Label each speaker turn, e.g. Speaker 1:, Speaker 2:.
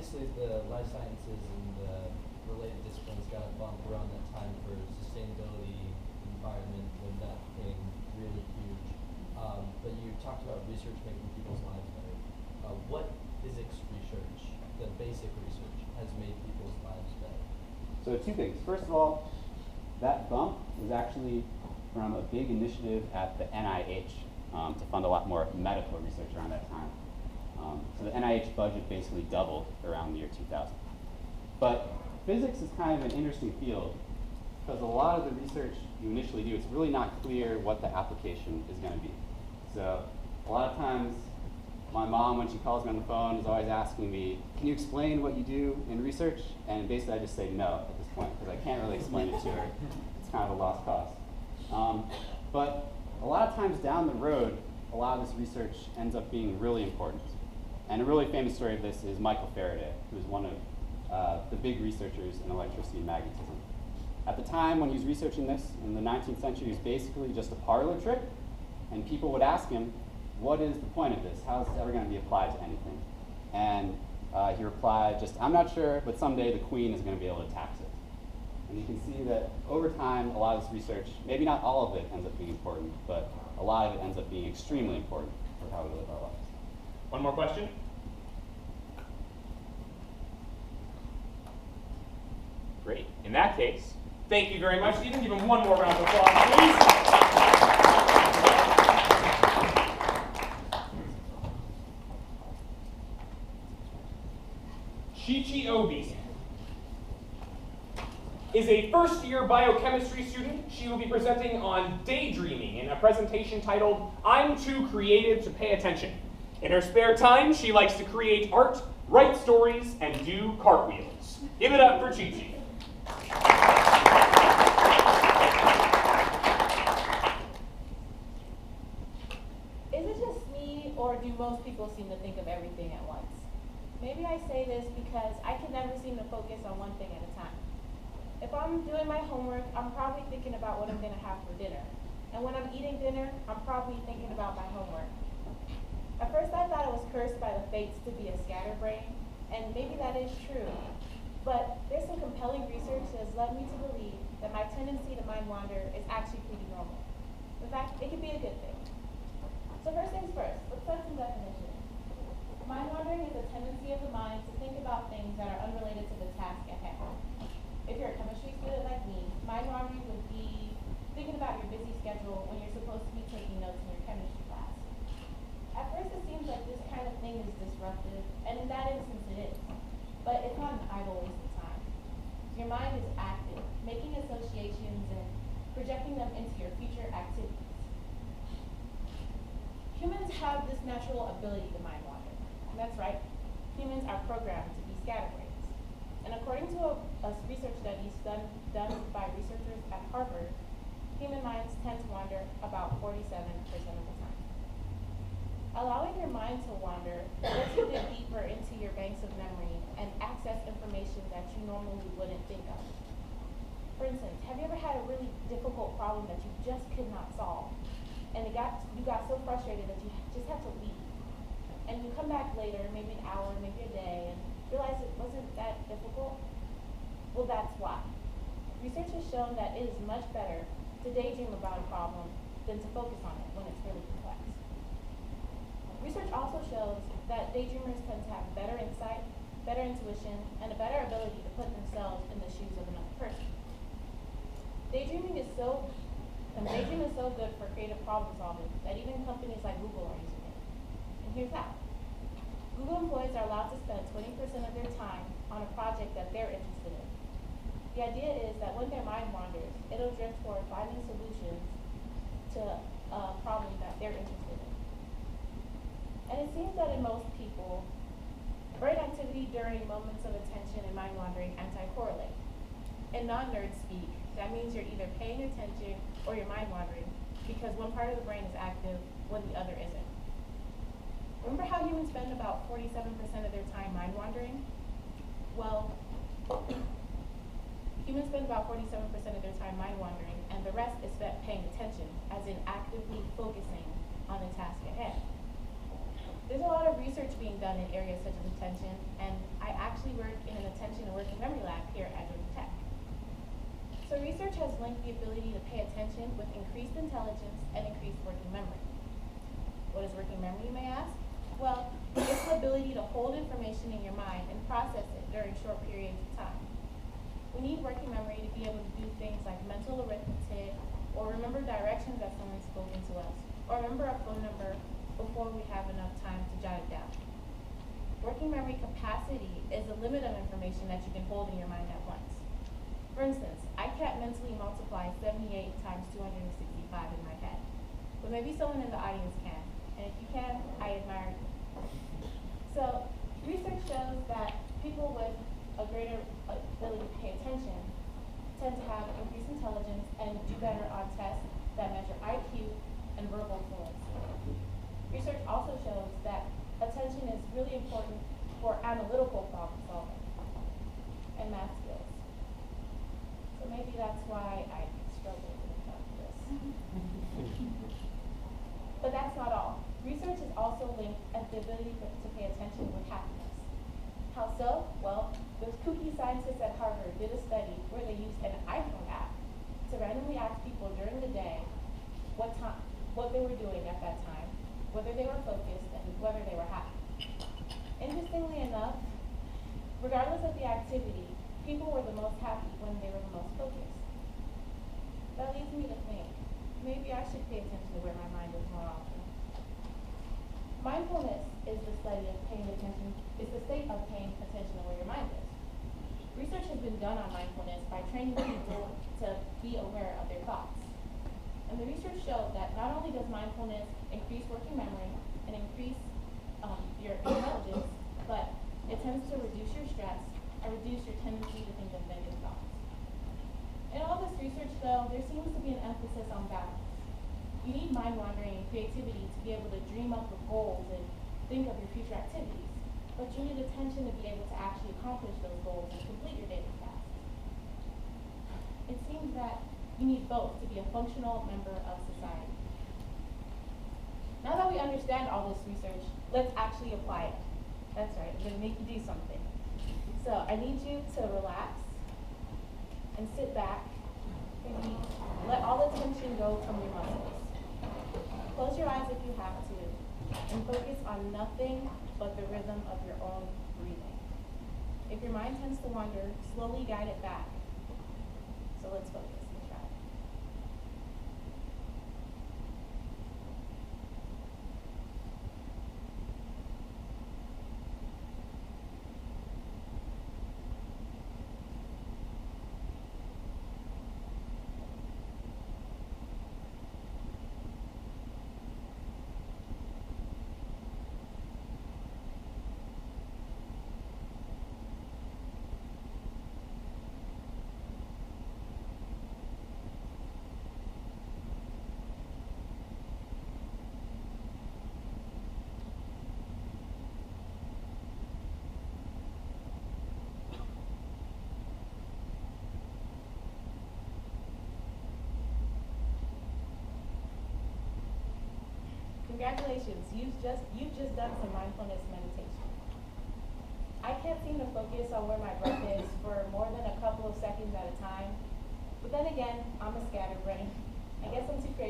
Speaker 1: obviously the life sciences and the related disciplines got a bump around that time for sustainability, environment, when that became really huge. But you talked about research making people's lives better. What physics research, the basic research, has made people's lives better?
Speaker 2: So two things. First of all, that bump was actually from a big initiative at the NIH to fund a lot more medical research around that time. So the NIH budget basically doubled around the year 2000. But physics is kind of an interesting field because a lot of the research you initially do, it's really not clear what the application is going to be. So a lot of times, my mom, when she calls me on the phone, is always asking me, can you explain what you do in research? And basically I just say no at this point because I can't really explain it to her. It's kind of a lost cause. But a lot of times down the road, a lot of this research ends up being really important. And a really famous story of this is Michael Faraday, who was one of the big researchers in electricity and magnetism. At the time when he was researching this, in the 19th century, it was basically just a parlor trick, and people would ask him, what is the point of this? How is this ever going to be applied to anything? And he replied, I'm not sure, but someday the Queen is going to be able to tax it. And you can see that over time, a lot of this research, maybe not all of it ends up being important, but a lot of it ends up being extremely important for how we live our lives.
Speaker 3: One more question? Great. In that case, thank you very much. Stephen, give him one more round of applause, please. Chichi Obi is a first-year biochemistry student. She will be presenting on daydreaming in a presentation titled, I'm Too Creative to Pay Attention. In her spare time, she likes to create art, write stories, and do cartwheels. Give it up for Chichi.
Speaker 4: Is it just me, or do most people seem to think of everything at once? Maybe I say this because I can never seem to focus on one thing at a time. If I'm doing my homework, I'm probably thinking about what I'm going to have for dinner. And when I'm eating dinner, I'm probably thinking about my homework. At first I thought I was cursed by the fates to be a scatterbrain, and maybe that is true. But there's some compelling research that has led me to believe that my tendency to mind wander is actually pretty normal. In fact, it can be a good thing. So first things first, let's set some definitions. Mind wandering is a tendency of the mind to think about things that are unrelated to the task at hand. If you're a chemistry student like me, mind wandering would be thinking about your busy schedule when you're supposed to be taking notes in your chemistry class. At first it seems like this kind of thing is disruptive, and in that instance it is. But it's not an idle waste of time. Your mind is active, making associations and projecting them into your future activities. Humans have this natural ability to mind wander. That's right, humans are programmed to be scatterbrains. And according to a research study done by researchers at Harvard, human minds tend to wander about 47% of the time. Allowing your mind to wander lets you dig deeper into your banks of memory and access information that you normally wouldn't think of. For instance, have you ever had a really difficult problem that you just could not solve? And you got so frustrated that you just had to leave. And you come back later, maybe an hour, maybe a day, and realize it wasn't that difficult? Well, that's why. Research has shown that it is much better to daydream about a problem than to focus on it when it's really complex. Research also shows that daydreamers tend to have better insight, better intuition, and a better ability to put themselves in the shoes of another person. Daydreaming is so good for creative problem solving that even companies like Google are using it. And here's how. Google employees are allowed to spend 20% of their time on a project that they're interested in. The idea is that when their mind wanders, it'll drift toward finding solutions to a problem that they're interested in. And it seems that in most people, brain activity during moments of attention and mind wandering anti-correlate. In non-nerd speak, that means you're either paying attention or you're mind wandering because one part of the brain is active when the other isn't. Remember how humans spend about 47% of their time mind wandering? Well, humans spend about 47% of their time mind wandering, and the rest is spent paying attention, as in actively focusing on the task at hand. There's a lot of research being done in areas such as attention, and I actually working memory lab here at Georgia Tech. So research has linked the ability to pay attention with increased intelligence and increased working memory. What is working memory, you may ask? Well, it's the ability to hold information in your mind and process it during short periods of time. We need working memory to be able to do things like mental arithmetic, or remember directions that someone's spoken to us, or remember a phone number before we have enough time to jot it down. Working memory capacity is the limit of information that you can hold in your mind at once. For instance, I can't mentally multiply 78 times 265 in my head, but maybe someone in the audience can, and if you can, I admire you. So, research shows that people with a greater ability to pay attention tend to have increased intelligence and do better on tests that measure IQ and verbal fluency. Research also shows that attention is really important for analytical problem solving and math skills. So maybe that's why I struggle with this. But that's not all. Research is also linked at the ability to pay attention with happiness. How so? Well, those kooky scientists at Harvard did a study where they used an iPhone app to randomly ask people during the day what they were doing at that time, whether they were focused, and whether they were happy. Interestingly enough, regardless of the activity, people were the most happy when they were the most focused. That leads me to think, maybe I should pay attention to where my mind is more often. Mindfulness is the study of paying attention, is the state of paying attention to where your mind is. Research has been done on mindfulness by training people to be aware of their thoughts. And the research showed that not only does mindfulness increase working memory and increase your intelligence, but it tends to reduce your stress and reduce your tendency to think of negative thoughts. In all this research, though, there seems to be an emphasis on balance. You need mind wandering and creativity to be able to dream up of goals and think of your future activities, but you need attention to be able to actually accomplish those goals and complete your daily tasks. It seems that you need both to be a functional member of society. Now that we understand all this research, let's actually apply it. That's right, I'm going to make you do something. So I need you to relax and sit back. Maybe let all the tension go from your muscles. Close your eyes if you have to, and focus on nothing but the rhythm of your own breathing. If your mind tends to wander, slowly guide it back. So let's focus and try. Congratulations, you've just done some mindfulness meditation. I can't seem to focus on where my breath is for more than a couple of seconds at a time. But then again, I'm a scatterbrain. I guess I'm too creative.